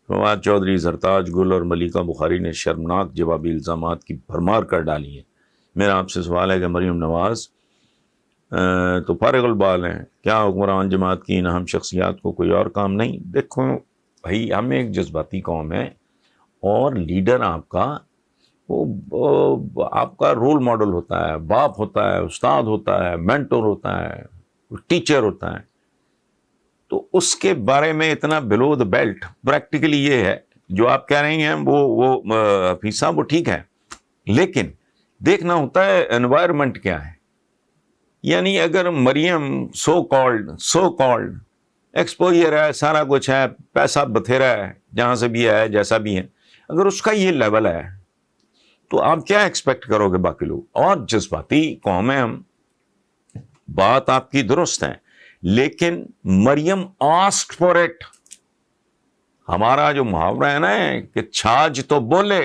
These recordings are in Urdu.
فواد چودھری، سرتاج گل اور ملیکہ بخاری نے شرمناک جوابی الزامات کی بھرمار کر ڈالی ہے۔ میرا آپ سے سوال ہے کہ مریم نواز تو فارغ البال ہیں، کیا حکمران جماعت کی ان اہم شخصیات کو کوئی اور کام نہیں؟ دیکھو بھائی، ہم ایک جذباتی قوم ہے، اور لیڈر آپ کا وہ آپ کا رول ماڈل ہوتا ہے، باپ ہوتا ہے، استاد ہوتا ہے، مینٹور ہوتا ہے، ٹیچر ہوتا ہے۔ تو اس کے بارے میں اتنا بلو دا بیلٹ پریکٹیکلی یہ ہے جو آپ کہہ رہی ہیں، وہ حفیظ صاحب وہ ٹھیک ہے، لیکن دیکھنا ہوتا ہے انوائرمنٹ کیا ہے۔ یعنی اگر مریم سو کالڈ ایکسپوئر ہے، سارا کچھ ہے، پیسہ بتھیرا ہے، جہاں سے بھی ہے، جیسا بھی ہے، اگر اس کا یہ لیول ہے تو آپ کیا ایکسپیکٹ کرو گے باقی لوگ؟ اور جذباتی قوم ہے ہم، بات آپ کی درست ہے، لیکن مریم آسکڈ فار اٹ۔ ہمارا جو محاورہ ہے نا کہ چھاج تو بولے،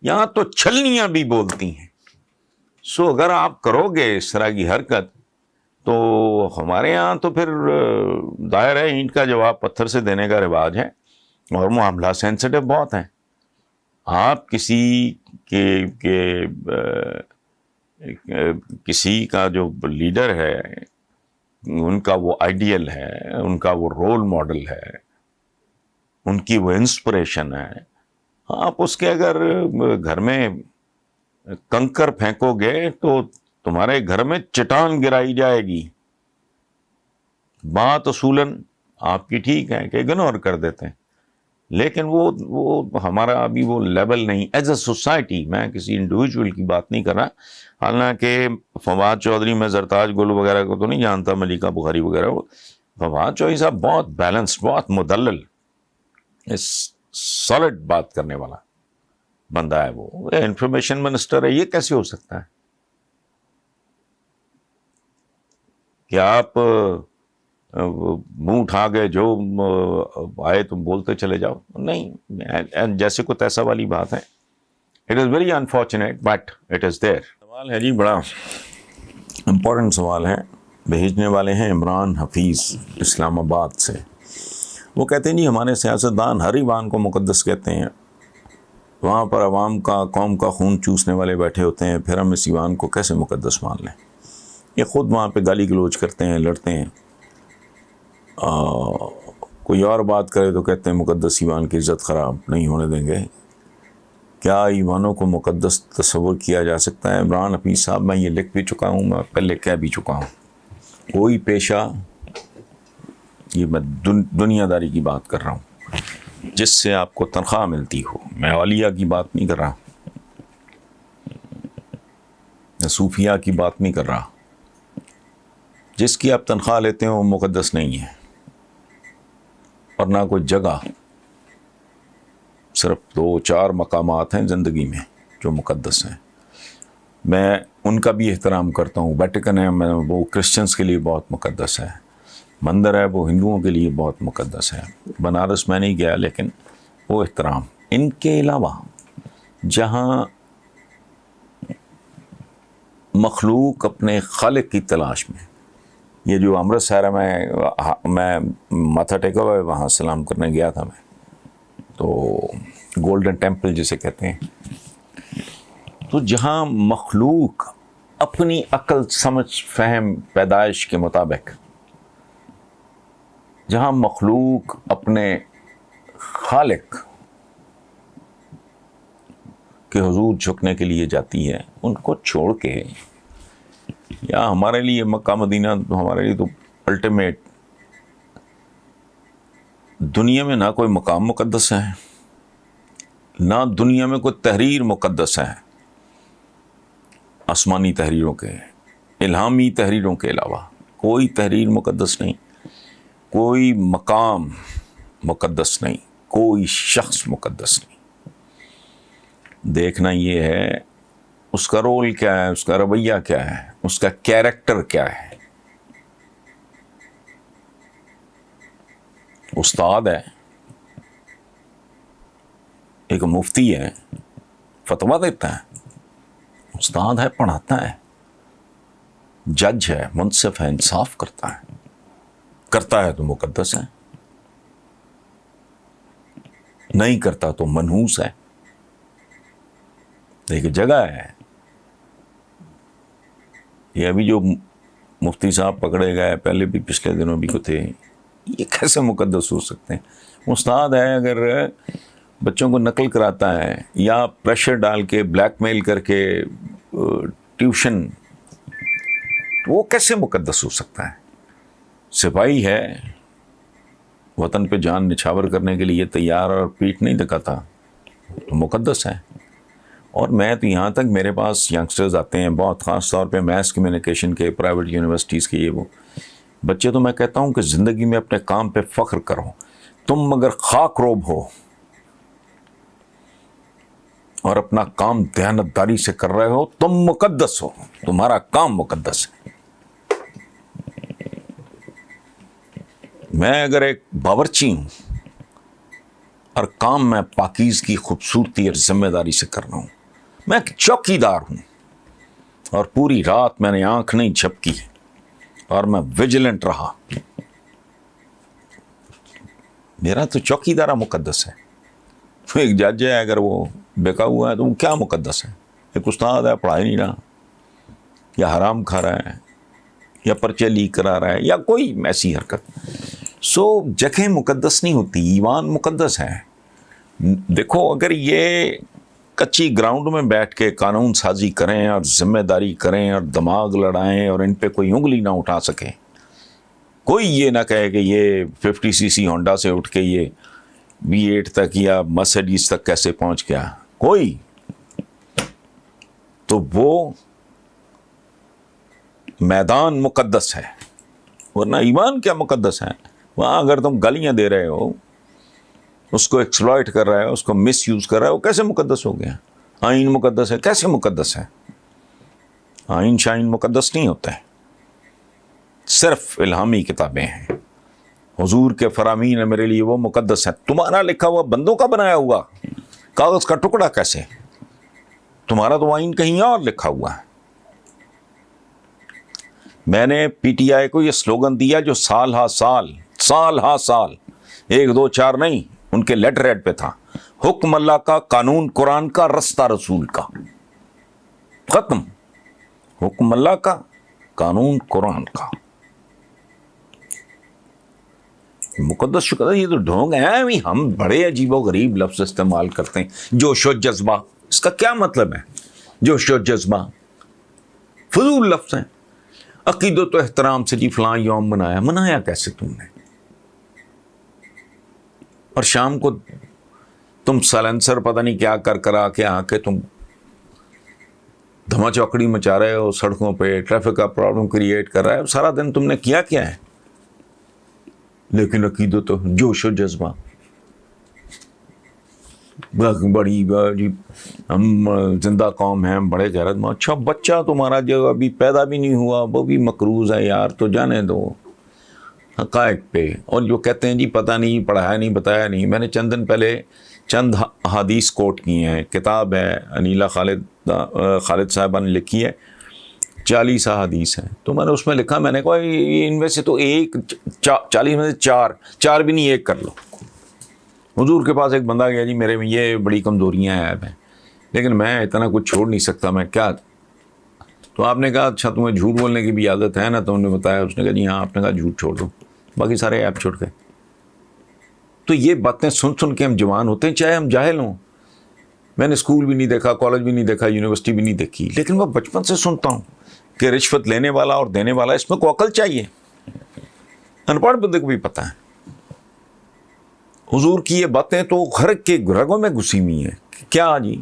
یہاں تو چھلنیاں بھی بولتی ہیں۔ سو اگر آپ کرو گے اس طرح کی حرکت تو ہمارے ہاں تو پھر ظاہر ہے اینٹ کا جواب پتھر سے دینے کا رواج ہے، اور معاملہ سینسٹیو بہت ہیں۔ آپ کسی کا جو لیڈر ہے، ان کا وہ آئیڈیل ہے، ان کا وہ رول ماڈل ہے، ان کی وہ انسپریشن ہے، آپ اس کے اگر گھر میں کنکر پھینکو گے تو تمہارے گھر میں چٹان گرائی جائے گی۔ بات اصولاً آپ کی ٹھیک ہے کہ اگنور کر دیتے ہیں، لیکن وہ ہمارا ابھی وہ لیول نہیں ایز اے سوسائٹی۔ میں کسی انڈیویجول کی بات نہیں کر رہا، حالانکہ فواد چودھری، میں زرتاج گل وغیرہ کو تو نہیں جانتا، ملیکہ بخاری وغیرہ، فواد چودھری صاحب بہت بیلنس، بہت مدلل، سالڈ بات کرنے والا بندہ ہے۔ وہ انفارمیشن منسٹر ہے، یہ کیسے ہو سکتا ہے کہ آپ منہ اٹھا گئے جو آئے تم بولتے چلے جاؤ؟ نہیں، جیسے کو تیسا والی بات ہے۔ It is very unfortunate but it is there. سوال ہے جی، بڑا امپورٹنٹ سوال ہے، بھیجنے والے ہیں عمران حفیظ اسلام آباد سے۔ وہ کہتے ہیں جی ہمارے سیاستدان ہر ایوان کو مقدس کہتے ہیں، وہاں پر عوام کا، قوم کا خون چوسنے والے بیٹھے ہوتے ہیں، پھر ہم اس ایوان کو کیسے مقدس مان لیں؟ یہ خود وہاں پہ گالی گلوچ کرتے ہیں، لڑتے ہیں، کوئی اور بات کرے تو کہتے ہیں مقدس ایوان کی عزت خراب نہیں ہونے دیں گے۔ کیا ایوانوں کو مقدس تصور کیا جا سکتا ہے؟ عمران حفیظ صاحب، میں یہ لکھ بھی چکا ہوں، میں پہلے کہہ بھی چکا ہوں، کوئی پیشہ، یہ میں دنیا داری کی بات کر رہا ہوں، جس سے آپ کو تنخواہ ملتی ہو، میں اولیاء کی بات نہیں کر رہا، میں صوفیاء کی بات نہیں کر رہا، جس کی آپ تنخواہ لیتے ہیں وہ مقدس نہیں ہے، اور نہ کوئی جگہ، صرف 2-4 مقامات ہیں زندگی میں جو مقدس ہیں۔ میں ان کا بھی احترام کرتا ہوں، ویٹیکن ہے، وہ کرسچنس کے لیے بہت مقدس ہے، مندر ہے وہ ہندوؤں کے لیے بہت مقدس ہے، بنارس میں نہیں گیا لیکن وہ احترام۔ ان کے علاوہ جہاں مخلوق اپنے خالق کی تلاش میں، یہ جو امرتسر میں ماتھا ٹیکا ہوا ہے، وہاں سلام کرنے گیا تھا میں، تو گولڈن ٹیمپل جسے کہتے ہیں، تو جہاں مخلوق اپنی عقل، سمجھ، فہم، پیدائش کے مطابق، جہاں مخلوق اپنے خالق کے حضور جھکنے کے لیے جاتی ہے، ان کو چھوڑ کے، یا ہمارے لیے مکہ مدینہ ہمارے لیے تو الٹیمیٹ، دنیا میں نہ کوئی مقام مقدس ہے، نہ دنیا میں کوئی تحریر مقدس ہے، آسمانی تحریروں کے، الہامی تحریروں کے علاوہ کوئی تحریر مقدس نہیں، کوئی مقام مقدس نہیں، کوئی شخص مقدس نہیں۔ دیکھنا یہ ہے اس کا رول کیا ہے، اس کا رویہ کیا ہے، اس کا کیریکٹر کیا ہے۔ استاد ہے، ایک مفتی ہے، فتویٰ دیتا ہے، استاد ہے، پڑھاتا ہے، جج ہے، منصف ہے، انصاف کرتا ہے تو مقدس ہے۔ نہیں کرتا تو منحوس ہے. ایک جگہ ہے یہ ابھی جو مفتی صاحب پکڑے گئے, پہلے بھی پچھلے دنوں بھی کو تھے, یہ کیسے مقدس ہو سکتے ہیں؟ استاد ہے اگر بچوں کو نقل کراتا ہے یا پریشر ڈال کے بلیک میل کر کے ٹیوشن, تو وہ کیسے مقدس ہو سکتا ہے؟ سپاہی ہے وطن پہ جان نچھاور کرنے کے لیے تیار اور پیٹھ نہیں دکھاتا تو مقدس ہے. اور میں تو یہاں تک میرے پاس ینگسٹرز آتے ہیں بہت, خاص طور پہ میس کمیونیکیشن کے پرائیویٹ یونیورسٹیز کے یہ وہ بچے, تو میں کہتا ہوں کہ زندگی میں اپنے کام پہ فخر کرو. تم اگر خاک روب ہو اور اپنا کام دیانتداری سے کر رہے ہو تم مقدس ہو, تمہارا کام مقدس ہے. میں اگر ایک باورچی ہوں اور کام میں پاکیزگی, خوبصورتی اور ذمہ داری سے کر رہا ہوں, میں ایک چوکیدار ہوں اور پوری رات میں نے آنکھ نہیں جھپکی اور میں ویجیلنٹ رہا, میرا تو چوکیدارہ مقدس ہے. ایک جج ہے اگر وہ بیکا ہوا ہے تو وہ کیا مقدس ہے؟ ایک استاد ہے پڑھائی نہیں رہا, یا حرام کھا رہا ہے, یا پرچے لیک کرا رہا ہے, یا کوئی ایسی حرکت. جگہ مقدس نہیں ہوتی, ایمان مقدس ہے. دیکھو اگر یہ کچی گراؤنڈ میں بیٹھ کے قانون سازی کریں اور ذمہ داری کریں اور دماغ لڑائیں اور ان پہ کوئی انگلی نہ اٹھا سکے, کوئی یہ نہ کہے کہ یہ 50 cc ہونڈا سے اٹھ کے یہ V8 تک یا مرسیڈیز تک کیسے پہنچ گیا, کوئی, تو وہ میدان مقدس ہے. ورنہ ایمان کیا مقدس ہے؟ وہاں اگر تم گالیاں دے رہے ہو, اس کو ایکسپلائٹ کر رہے ہو, اس کو مس یوز کر رہے ہو, کیسے مقدس ہو گیا؟ آئین مقدس ہے, کیسے مقدس ہے؟ آئین شائن مقدس نہیں ہوتا ہے, صرف الہامی کتابیں ہیں. حضور کے فرامین ہے میرے لیے, وہ مقدس ہے. تمہارا لکھا ہوا بندوں کا بنایا ہوا کاغذ کا ٹکڑا کیسے؟ تمہارا تو آئین کہیں اور لکھا ہوا ہے. میں نے پی ٹی آئی کو یہ سلوگن دیا جو سال ہا سال 1 2 4 نہیں, ان کے لیٹر ہیڈ پہ تھا, حکم اللہ کا, قانون قرآن کا, رستہ رسول کا. ختم. حکم اللہ کا, قانون قرآن کا. مقدس شکر. یہ تو ڈھونگ ہے, ہم بڑے عجیب و غریب لفظ استعمال کرتے ہیں. جوش و جذبہ, اس کا کیا مطلب ہے؟ جوش و جذبہ فضول لفظ ہیں. عقیدت و احترام سے جی فلاں یوم منایا کیسے تم نے؟ اور شام کو تم سائلنسر پتہ نہیں کیا کرا کے آ کے تم دھما چوکڑی مچا رہے ہو سڑکوں پہ, ٹریفک کا پرابلم کریٹ کر رہا ہے. سارا دن تم نے کیا ہے؟ لیکن عقیدت و جوش و جذبہ, بڑی ہم زندہ قوم ہیں, بڑے غیرت مند. اچھا بچہ تمہارا جو ابھی پیدا بھی نہیں ہوا وہ بھی مقروض ہے یار, تو جانے دو حقائق پہ. اور جو کہتے ہیں جی پتہ نہیں, پڑھایا نہیں, بتایا نہیں. میں نے چند دن پہلے چند حدیث کوٹ کی ہیں, کتاب ہے انیلا خالد صاحبہ نے لکھی ہے, 40 حدیث ہیں. تو میں نے اس میں لکھا, میں نے کہا ان میں سے تو 40 میں سے 4 بھی نہیں, 1 کر لو. حضور کے پاس ایک بندہ گیا, جی میرے میں یہ بڑی کمزوریاں ہیں لیکن میں اتنا کچھ چھوڑ نہیں سکتا, میں کیا؟ تو آپ نے کہا اچھا تمہیں جھوٹ بولنے کی بھی عادت ہے نا؟ تو انہوں نے بتایا, اس نے کہا جی ہاں. آپ نے کہا جھوٹ چھوڑ دو, باقی سارے ایپ چھوڑ گئے. تو یہ باتیں سن کے ہم جوان ہوتے ہیں, چاہے ہم جاہل ہوں. میں نے اسکول بھی نہیں دیکھا, کالج بھی نہیں دیکھا, یونیورسٹی بھی نہیں دیکھی, لیکن میں بچپن سے سنتا ہوں کہ رشوت لینے والا اور دینے والا, اس میں کوئی عقل چاہیے. ان پڑھ بندے کو بھی پتہ ہے. حضور کی یہ باتیں تو گھر کے رگوں میں گھسی ہوئی ہیں. کیا جی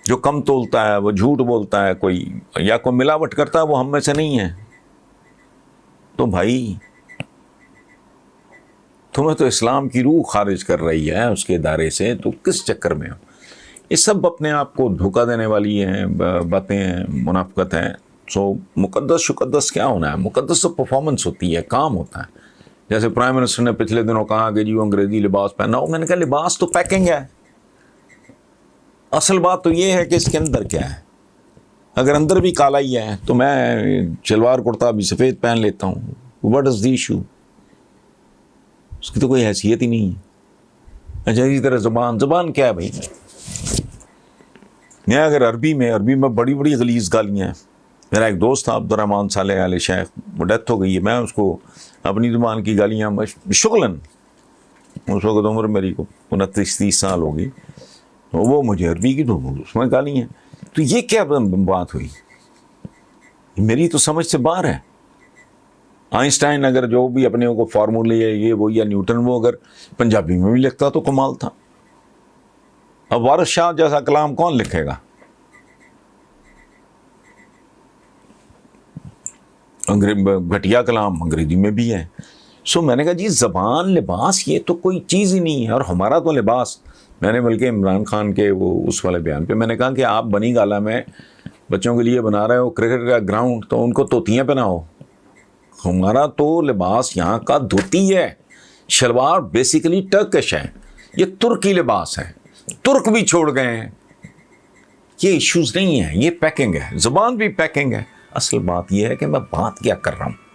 جو کم تولتا ہے وہ جھوٹ بولتا ہے, کوئی یا کوئی ملاوٹ کرتا ہے, وہ ہم میں سے نہیں ہے. تو بھائی تمہیں تو اسلام کی روح خارج کر رہی ہے اس کے دائرے سے, تو کس چکر میں ہو؟ یہ سب اپنے آپ کو دھوکہ دینے والی ہیں باتیں ہیں, منافقت ہیں. مقدس شقدس کیا ہونا ہے؟ مقدس تو پرفارمنس ہوتی ہے, کام ہوتا ہے. جیسے پرائم منسٹر نے پچھلے دنوں کہا کہ جی وہ انگریزی لباس پہنا ہو. میں نے کہا لباس تو پیکنگ ہے, اصل بات تو یہ ہے کہ اس کے اندر کیا ہے. اگر اندر بھی کالا ہی ہے تو میں شلوار کرتا بھی سفید پہن لیتا ہوں. What is the issue? اس کی تو کوئی حیثیت ہی نہیں ہے. اچھا اسی طرح زبان کیا ہے بھائی؟ میں اگر عربی میں بڑی بڑی غلیظ گالیاں ہیں. میرا ایک دوست تھا عبد الرحمن صالح علیہ شیخ, وہ ڈیتھ ہو گئی ہے, میں اس کو اپنی زبان کی گالیاں شغلاً, اس وقت عمر میری کو 29-30 سال ہوگی, تو وہ مجھے عربی کی تو اس میں گالی ہیں. تو یہ کیا بات ہوئی؟ میری تو سمجھ سے باہر ہے. آئنسٹائن اگر جو بھی اپنے کو فارمولے یہ وہ یا نیوٹن وہ اگر پنجابی میں بھی لکھتا تو کمال تھا. اب وارث شاہ جیسا کلام کون لکھے گا؟ گھٹیا کلام انگریزی میں بھی ہے. سو میں نے کہا جی زبان لباس یہ تو کوئی چیز ہی نہیں ہے, اور ہمارا تو لباس. میں نے بلکہ عمران خان کے وہ اس والے بیان پہ میں نے کہا کہ آپ بنی گالا میں بچوں کے لیے بنا رہے ہو کرکٹ کا گراؤنڈ, تو ان کو طوطیاں پہناؤ. ہمارا تو لباس یہاں کا دھوتی ہے, شلوار بیسیکلی ٹرکش ہے, یہ ترکی لباس ہے. ترک بھی چھوڑ گئے ہیں. یہ ایشوز نہیں ہیں, یہ پیکنگ ہے. زبان بھی پیکنگ ہے. اصل بات یہ ہے کہ میں بات کیا کر رہا ہوں.